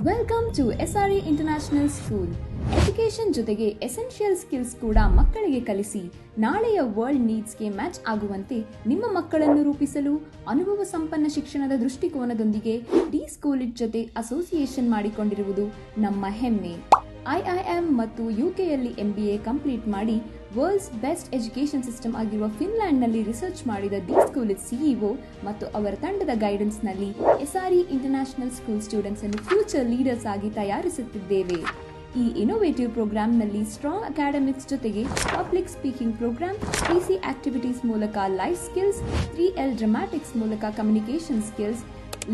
Welcome to SRE international school. Education ಜೊತೆಗೆ essential skills ಕೂಡ ಮಕ್ಕಳಿಗೆ ಕಲಿಸಿ ನಾಳೆಯ ವರ್ಲ್ಡ್ ನೀಡ್ಸ್ಗೆ ಮ್ಯಾಚ್ ಆಗುವಂತೆ ನಿಮ್ಮ ಮಕ್ಕಳನ್ನು ರೂಪಿಸಲು ಅನುಭವ ಸಂಪನ್ನ ಶಿಕ್ಷಣದ ದೃಷ್ಟಿಕೋನದೊಂದಿಗೆ ಡಿ ಸ್ಕೂಲ್ ಇಟ್ ಜೊತೆ ಅಸೋಸಿಯೇಷನ್ ಮಾಡಿಕೊಂಡಿರುವುದು ನಮ್ಮ ಹೆಮ್ಮೆ. IIM ಮತ್ತು UKಯಲ್ಲಿ MBA ಕಂಪ್ಲೀಟ್ ಮಾಡಿ ವರ್ಲ್ಡ್ಸ್ ಬೆಸ್ಟ್ ಎಜುಕೇಶನ್ ಸಿಸ್ಟಮ್ ಆಗಿರುವ ಫಿನ್ಲ್ಯಾಂಡ್ನಲ್ಲಿ ರಿಸರ್ಚ್ ಮಾಡಿದ ದಿ ಸ್ಕೂಲ್ ಇಟ್ CEO ಮತ್ತು ಅವರ ತಂಡದ ಗೈಡೆನ್ಸ್ನಲ್ಲಿ SRE ಇಂಟರ್ನ್ಯಾಷನಲ್ ಸ್ಕೂಲ್ ಸ್ಟೂಡೆಂಟ್ಸ್ ಅನ್ನು ಫ್ಯೂಚರ್ ಲೀಡರ್ಸ್ ಆಗಿ ತಯಾರಿಸುತ್ತಿದ್ದೇವೆ. ಈ ಇನೋವೇಟಿವ್ ಪ್ರೋಗ್ರಾಂನಲ್ಲಿ ಸ್ಟ್ರಾಂಗ್ ಅಕಾಡೆಮಿಕ್ಸ್ ಜೊತೆಗೆ public speaking program, PC activities ಮೂಲಕ ಲೈಫ್ ಸ್ಕಿಲ್ಸ್, 3L ಡ್ರಾಮ್ಯಾಟಿಕ್ಸ್ ಮೂಲಕ ಕಮ್ಯುನಿಕೇಷನ್ ಸ್ಕಿಲ್ಸ್,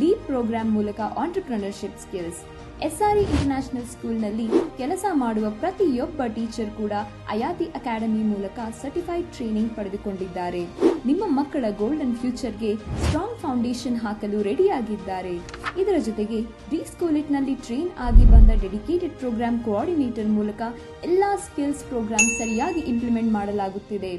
ಲೀಪ್ ಪ್ರೋಗ್ರಾಂ ಮೂಲಕ ಆಂಟರ್ಪ್ರಿನರ್ಶಿಪ್ ಸ್ಕಿಲ್ಸ್. SRE ಇಂಟರ್ನ್ಯಾಷನಲ್ ಸ್ಕೂಲ್ನಲ್ಲಿ ಕೆಲಸ ಮಾಡುವ ಪ್ರತಿಯೊಬ್ಬ ಟೀಚರ್ ಕೂಡ ಅಯಾತಿ ಅಕಾಡೆಮಿ ಮೂಲಕ ಸರ್ಟಿಫೈಡ್ ಟ್ರೈನಿಂಗ್ ಪಡೆದುಕೊಂಡಿದ್ದಾರೆ. ನಿಮ್ಮ ಮಕ್ಕಳ ಗೋಲ್ಡನ್ ಫ್ಯೂಚರ್ಗೆ ಸ್ಟ್ರಾಂಗ್ ಫೌಂಡೇಶನ್ ಹಾಕಲು ರೆಡಿಯಾಗಿದ್ದಾರೆ. ಇದರ ಜೊತೆಗೆ ದಿ ಸ್ಕೂಲ್ ಇಟ್ನಲ್ಲಿ ಟ್ರೈನ್ ಆಗಿ ಬಂದ ಡೆಡಿಕೇಟೆಡ್ ಪ್ರೋಗ್ರಾಮ್ ಕೋಆರ್ಡಿನೇಟರ್ ಮೂಲಕ ಎಲ್ಲಾ ಸ್ಕಿಲ್ಸ್ ಪ್ರೋಗ್ರಾಮ್ ಸರಿಯಾಗಿ ಇಂಪ್ಲಿಮೆಂಟ್ ಮಾಡಲಾಗುತ್ತಿದೆ.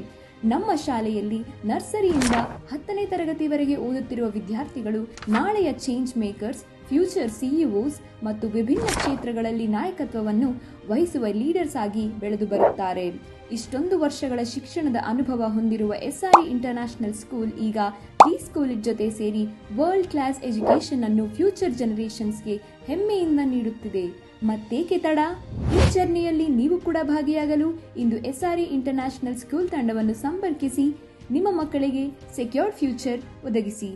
ನಮ್ಮ ಶಾಲೆಯಲ್ಲಿ ನರ್ಸರಿಯಿಂದ 10ನೇ ತರಗತಿವರೆಗೆ ಓದುತ್ತಿರುವ ವಿದ್ಯಾರ್ಥಿಗಳು ನಾಳೆಯ ಚೇಂಜ್ ಮೇಕರ್ಸ್, ಫ್ಯೂಚರ್ CEOs ಮತ್ತು ವಿಭಿನ್ನ ಕ್ಷೇತ್ರಗಳಲ್ಲಿ ನಾಯಕತ್ವವನ್ನು ವಹಿಸುವ ಲೀಡರ್ಸ್ ಆಗಿ ಬೆಳೆದು ಬರುತ್ತಾರೆ. ಇಷ್ಟೊಂದು ವರ್ಷಗಳ ಶಿಕ್ಷಣದ ಅನುಭವ ಹೊಂದಿರುವ SRE ಇಂಟರ್ನ್ಯಾಷನಲ್ ಸ್ಕೂಲ್ ಈಗ ದಿ ಸ್ಕೂಲ್ ಇಟ್ ಜೊತೆ ಸೇರಿ ವರ್ಲ್ಡ್ ಕ್ಲಾಸ್ ಎಜುಕೇಶನ್ ಅನ್ನು ಫ್ಯೂಚರ್ ಜನರೇಷನ್ಸ್ಗೆ ಹೆಮ್ಮೆಯಿಂದ ನೀಡುತ್ತಿದೆ. ಮತ್ತೇಕೆ ತಡ? ಈ ಜರ್ನಿಯಲ್ಲಿ ನೀವು ಕೂಡ ಭಾಗಿಯಾಗಲು ಇಂದು SRE ಇಂಟರ್ನ್ಯಾಷನಲ್ ಸ್ಕೂಲ್ ತಂಡವನ್ನು ಸಂಪರ್ಕಿಸಿ ನಿಮ್ಮ ಮಕ್ಕಳಿಗೆ ಸೆಕ್ಯೂರ್ಡ್ ಫ್ಯೂಚರ್ ಒದಗಿಸಿ.